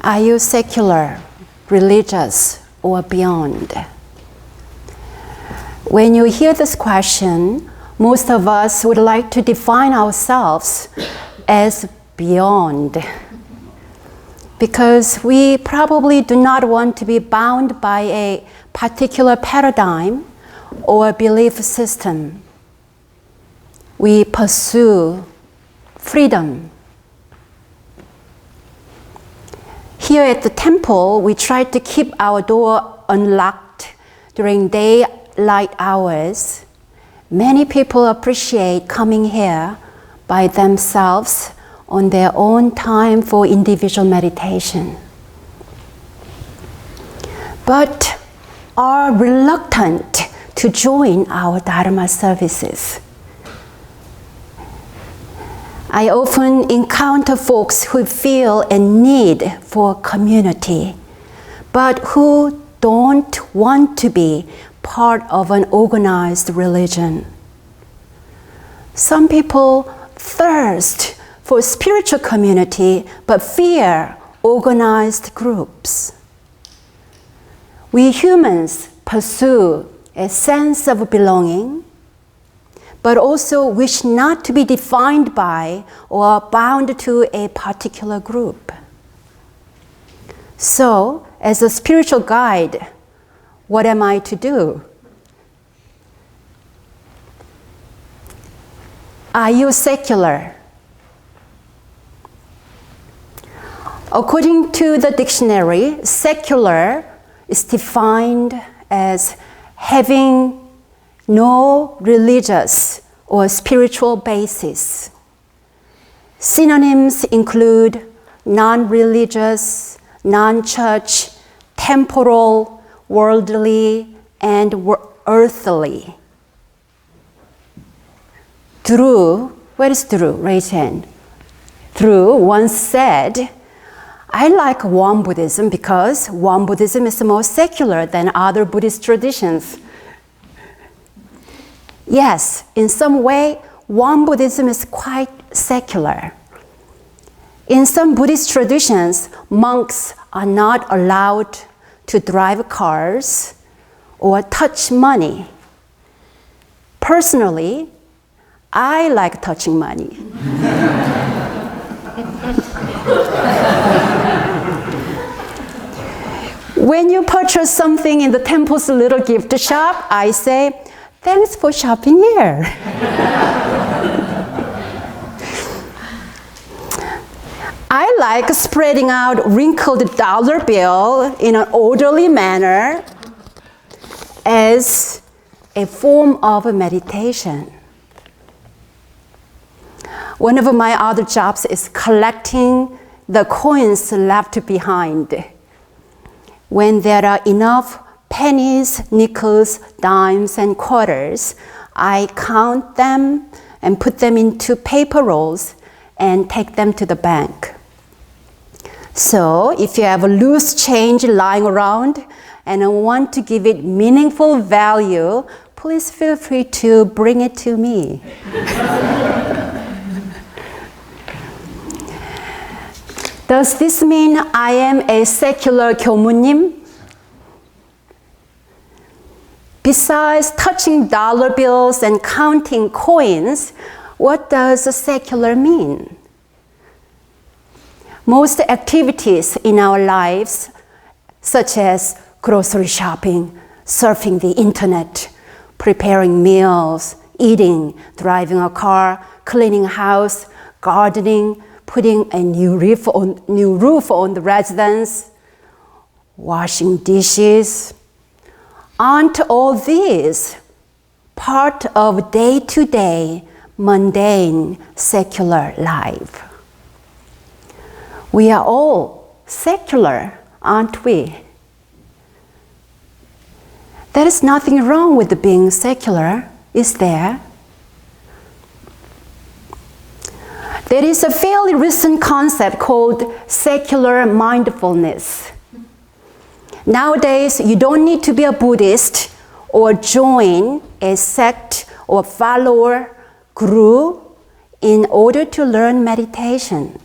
Are you secular, religious, or beyond? When you hear this question, most of us would like to define ourselves as beyond, because we probably do not want to be bound by a particular paradigm or belief system. We pursue freedom. Here at the temple, we try to keep our door unlocked during daylight hours. Many people appreciate coming here by themselves on their own time for individual meditation, but are reluctant to join our Dharma services. I often encounter folks who feel a need for community, but who don't want to be part of an organized religion. Some people thirst for spiritual community, but fear organized groups. We humans pursue a sense of belonging, but also wish not to be defined by or bound to a particular group. So, as a spiritual guide, what am I to do? Are you secular? According to the dictionary, secular is defined as having no religious or spiritual basis. Synonyms include non-religious, non-church, temporal, worldly, and earthly. Drew, where is Drew? Raise hand. Drew once said, I like Won Buddhism because Won Buddhism is more secular than other Buddhist traditions. Yes, in some way, Won Buddhism is quite secular. In some Buddhist traditions, monks are not allowed to drive cars or touch money. Personally, I like touching money. When you purchase something in the temple's little gift shop, I say, thanks for shopping here. I like spreading out wrinkled dollar bill in an orderly manner as a form of meditation. One of my other jobs is collecting the coins left behind. When there are enough pennies, nickels, dimes, and quarters, I count them and put them into paper rolls and take them to the bank. So if you have a loose change lying around and want to give it meaningful value, please feel free to bring it to me. Does this mean I am a secular 교무님? Besides touching dollar bills and counting coins, what does secular mean? Most activities in our lives, such as grocery shopping, surfing the internet, preparing meals, eating, driving a car, cleaning a house, gardening, putting a new roof on the residence, washing dishes, aren't all these part of day-to-day mundane secular life? We are all secular, aren't we? There is nothing wrong with being secular, is there? There is a fairly recent concept called secular mindfulness. Nowadays, you don't need to be a Buddhist or join a sect or follower group in order to learn meditation.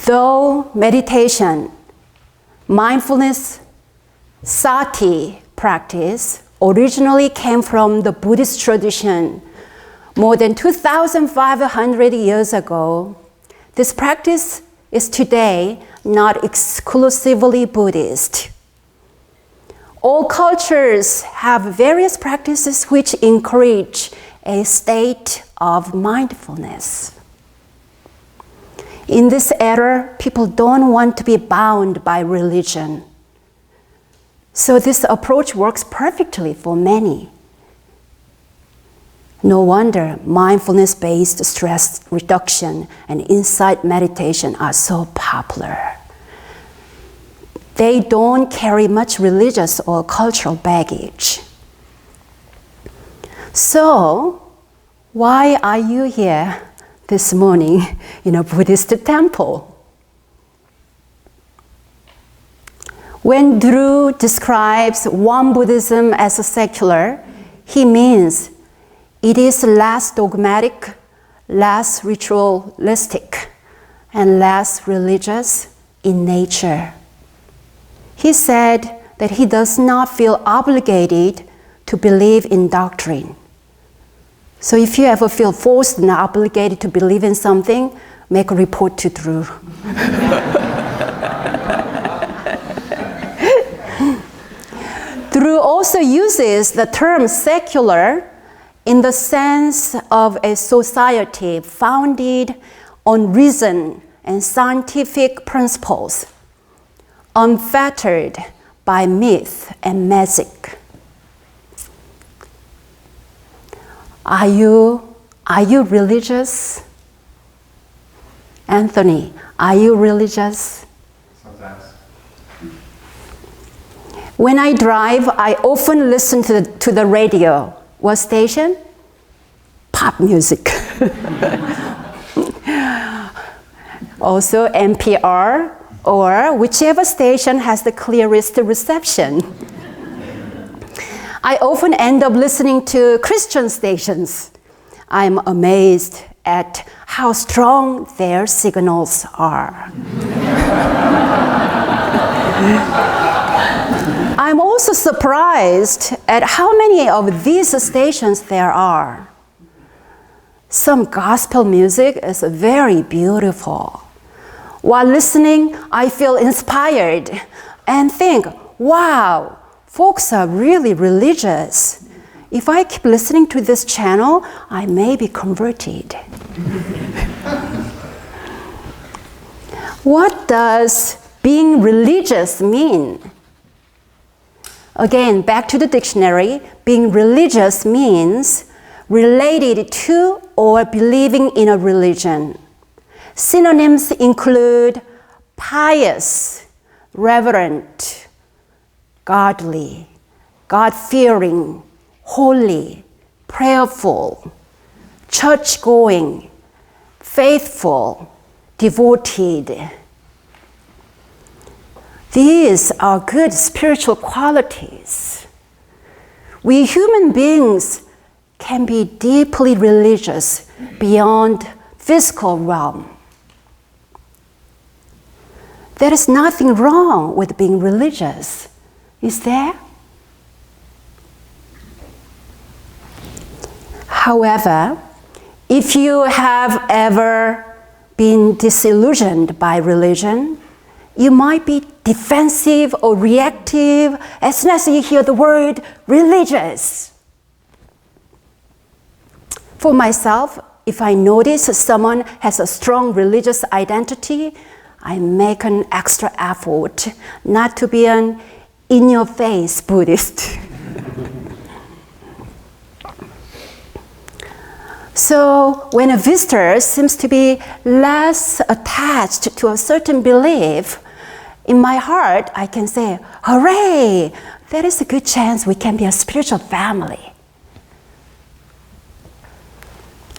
Though meditation, mindfulness, sati practice originally came from the Buddhist tradition more than 2,500 years ago, this practice is today not exclusively Buddhist. All cultures have various practices which encourage a state of mindfulness. In this era, people don't want to be bound by religion. So this approach works perfectly for many. No wonder mindfulness-based stress reduction and insight meditation are so popular. They don't carry much religious or cultural baggage. So, why are you here this morning in a Buddhist temple? When Drew describes Won Buddhism as a secular, he means it is less dogmatic, less ritualistic, and less religious in nature. He said that he does not feel obligated to believe in doctrine. So if you ever feel forced and obligated to believe in something, make a report to Drew. Drew also uses the term secular in the sense of a society founded on reason and scientific principles, unfettered by myth and magic. Are you religious? Anthony, are you religious? Sometimes. When I drive, I often listen to the radio. What station? Pop music. Also NPR or whichever station has the clearest reception. I often end up listening to Christian stations. I'm amazed at how strong their signals are. I'm also surprised at how many of these stations there are. Some gospel music is very beautiful. While listening, I feel inspired and think, wow, folks are really religious. If I keep listening to this channel, I may be converted. What does being religious mean? Again, back to the dictionary, being religious means related to or believing in a religion. Synonyms include pious, reverent, godly, God-fearing, holy, prayerful, church-going, faithful, devoted. These are good spiritual qualities. We human beings can be deeply religious beyond physical realm. There is nothing wrong with being religious, is there? However, if you have ever been disillusioned by religion, you might be defensive or reactive as soon as you hear the word religious. For myself, if I notice someone has a strong religious identity, I make an extra effort not to be an in-your-face Buddhist. So when a visitor seems to be less attached to a certain belief, in my heart, I can say, hooray, there is a good chance we can be a spiritual family.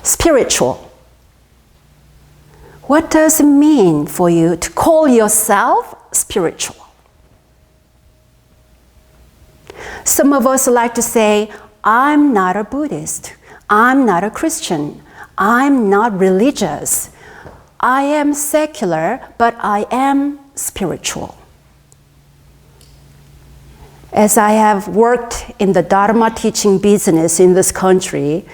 Spiritual. What does it mean for you to call yourself spiritual? Some of us like to say, I'm not a Buddhist. I'm not a Christian. I'm not religious. I am secular, but I am spiritual. As I have worked in the Dharma teaching business in this country,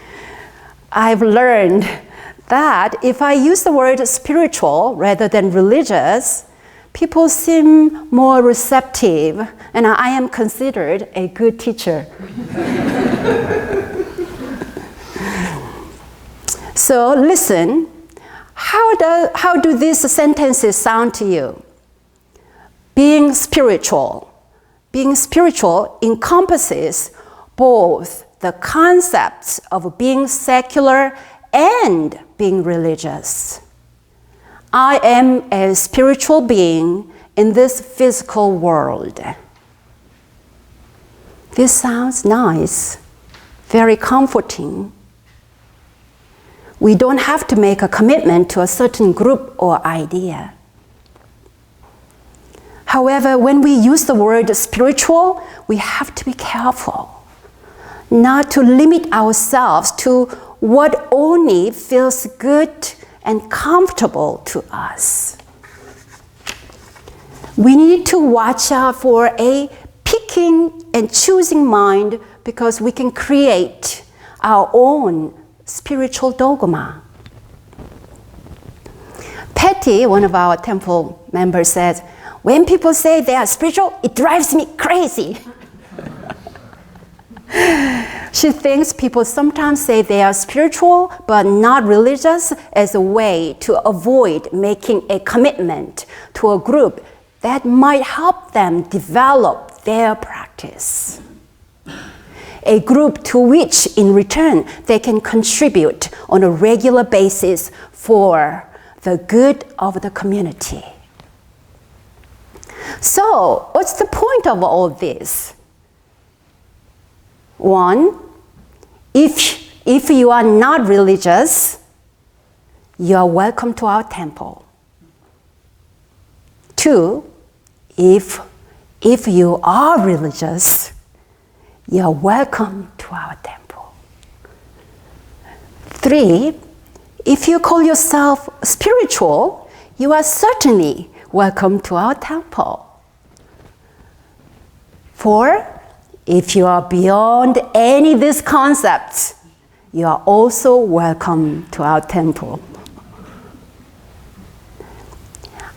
I've learned that if I use the word spiritual rather than religious, people seem more receptive, and I am considered a good teacher. So listen, how do these sentences sound to you? Being spiritual. Being spiritual encompasses both the concepts of being secular and being religious. I am a spiritual being in this physical world. This sounds nice, very comforting. We don't have to make a commitment to a certain group or idea. However, when we use the word spiritual, we have to be careful not to limit ourselves to what only feels good and comfortable to us. We need to watch out for a picking and choosing mind, because we can create our own spiritual dogma. Patty, one of our temple members, says, when people say they are spiritual, it drives me crazy. She thinks people sometimes say they are spiritual but not religious as a way to avoid making a commitment to a group that might help them develop their practice. A group to which, in return, they can contribute on a regular basis for the good of the community. So, what's the point of all this? One, if you are not religious, you are welcome to our temple. Two, if you are religious, you are welcome to our temple. Three, if you call yourself spiritual, you are certainly welcome to our temple. Four, if you are beyond any of these concepts, you are also welcome to our temple.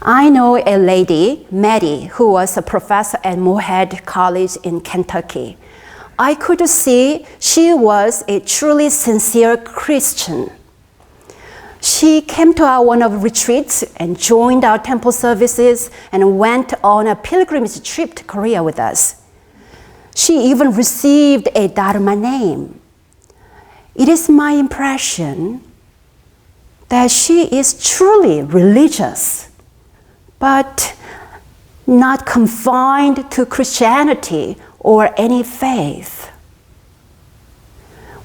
I know a lady, Maddie, who was a professor at Morehead College in Kentucky. I could see she was a truly sincere Christian. She came to our one of retreats and joined our temple services and went on a pilgrimage trip to Korea with us. She even received a Dharma name. It is my impression that she is truly religious, but not confined to Christianity or any faith.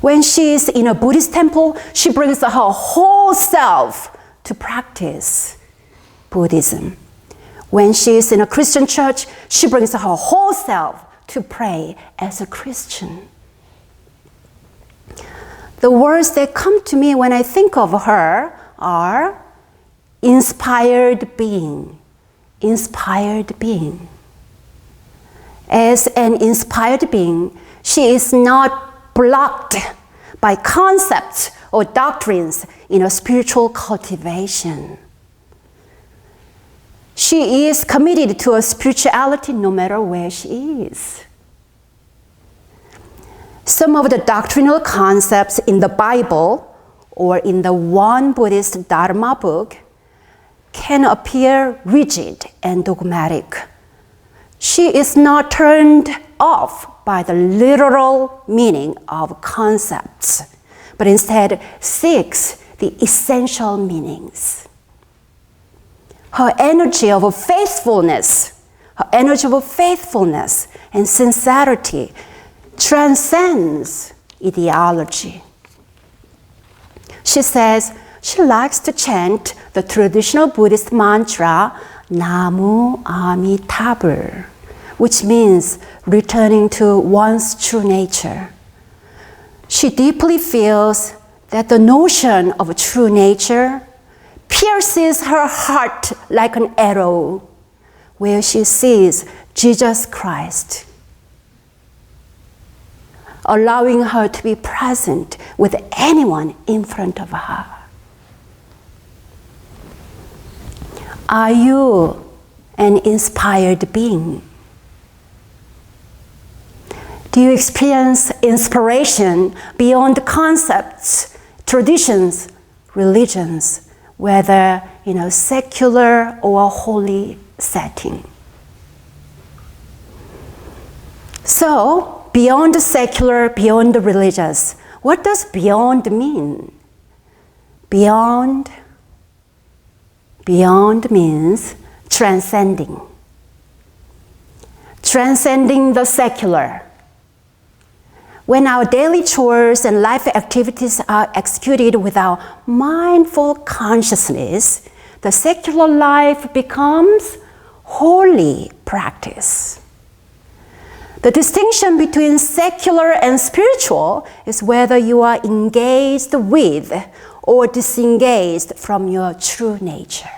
When she is in a Buddhist temple, she brings her whole self to practice Buddhism. When she is in a Christian church, she brings her whole self to pray as a Christian. The words that come to me when I think of her are inspired being. Inspired being. As an inspired being, she is not blocked by concepts or doctrines in a spiritual cultivation. She is committed to a spirituality no matter where she is. Some of the doctrinal concepts in the Bible or in the one Buddhist Dharma book can appear rigid and dogmatic. She is not turned off by the literal meaning of concepts, but instead seeks the essential meanings. Her energy of faithfulness and sincerity transcends ideology. She says she likes to chant the traditional Buddhist mantra, Namu Amitabha, which means returning to one's true nature. She deeply feels that the notion of true nature, pierces her heart like an arrow, where she sees Jesus Christ, allowing her to be present with anyone in front of her. Are you an inspired being? Do you experience inspiration beyond concepts, traditions, religions, whether in a secular or a holy setting? So, beyond the secular, beyond the religious, what does beyond mean? Beyond means transcending. Transcending the secular. When our daily chores and life activities are executed without mindful consciousness, the secular life becomes holy practice. The distinction between secular and spiritual is whether you are engaged with or disengaged from your true nature.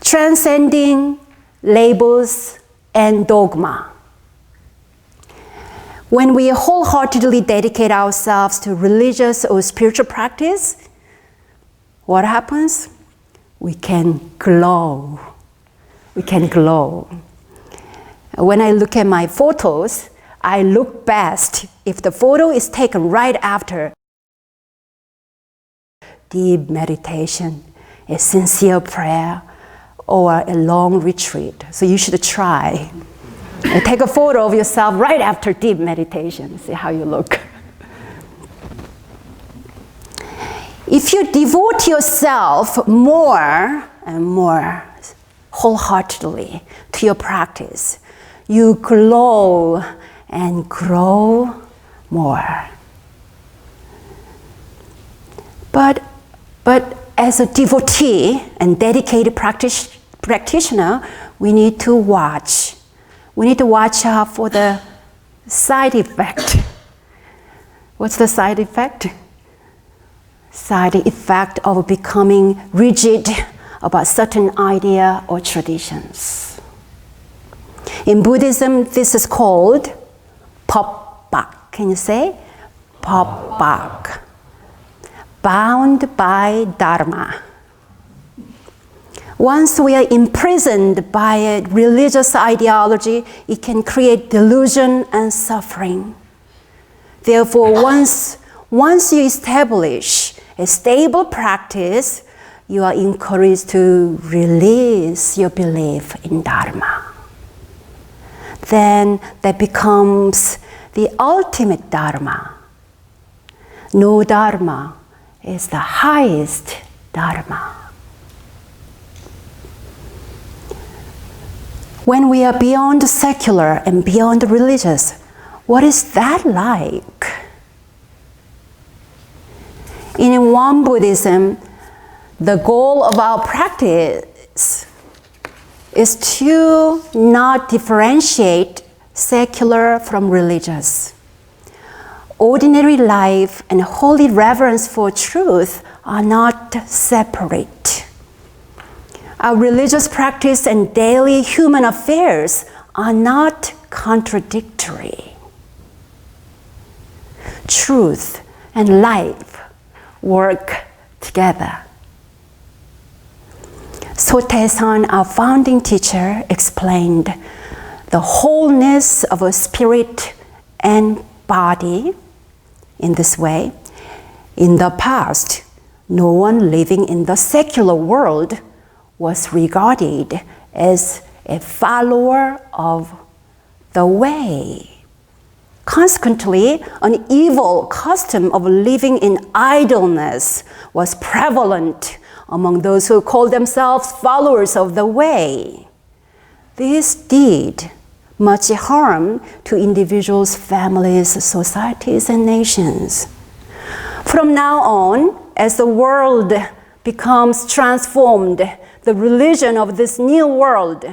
Transcending labels and dogma. When we wholeheartedly dedicate ourselves to religious or spiritual practice, what happens? We can glow. We can glow. When I look at my photos, I look best if the photo is taken right after deep meditation, a sincere prayer, or a long retreat. So you should try. Take a photo of yourself right after deep meditation. See how you look. If you devote yourself more and more wholeheartedly to your practice, you glow and grow more. But as a devotee and dedicated practitioner, we need to watch. We need to watch out for the side effect. What's the side effect? Side effect of becoming rigid about certain idea or traditions. In Buddhism, this is called pop-bak. Can you say? Pop-bak. Bound by Dharma. Once we are imprisoned by a religious ideology, it can create delusion and suffering. Therefore, once you establish a stable practice, you are encouraged to release your belief in Dharma. Then that becomes the ultimate Dharma. No Dharma is the highest Dharma. When we are beyond secular and beyond religious, what is that like? In WonGong Buddhism, the goal of our practice is to not differentiate secular from religious. Ordinary life and holy reverence for truth are not separate. Our religious practice and daily human affairs are not contradictory. Truth and life work together. Sotae-san, our founding teacher, explained the wholeness of a spirit and body in this way. In the past, no one living in the secular world was regarded as a follower of the way. Consequently, an evil custom of living in idleness was prevalent among those who called themselves followers of the way. This did much harm to individuals, families, societies, and nations. From now on, as the world becomes transformed, the religion of this new world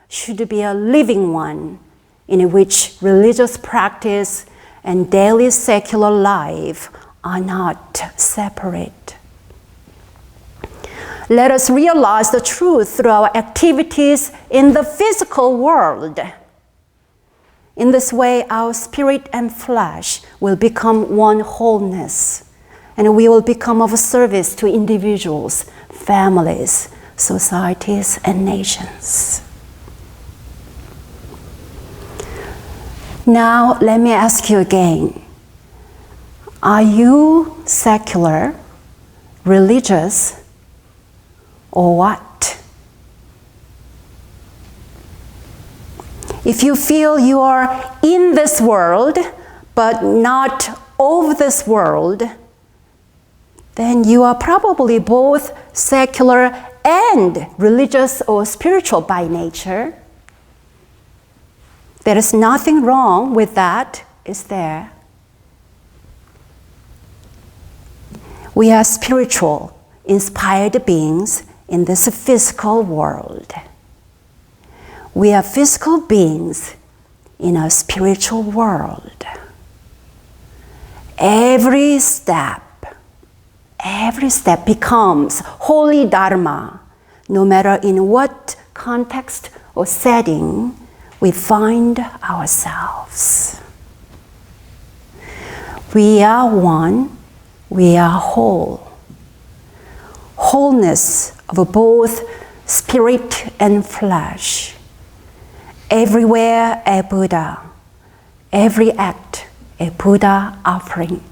should be a living one in which religious practice and daily secular life are not separate. Let us realize the truth through our activities in the physical world. In this way, our spirit and flesh will become one wholeness, and we will become of service to individuals, families, societies, and nations. Now, let me ask you again. Are you secular, religious, or what? If you feel you are in this world, but not of this world, then you are probably both secular and religious or spiritual by nature. There is nothing wrong with that, is there? We are spiritual, inspired beings in this physical world. We are physical beings in a spiritual world. Every step becomes holy dharma, no matter in what context or setting we find ourselves. We are one. We are whole. Wholeness of both spirit and flesh. Everywhere a Buddha, every act a Buddha offering.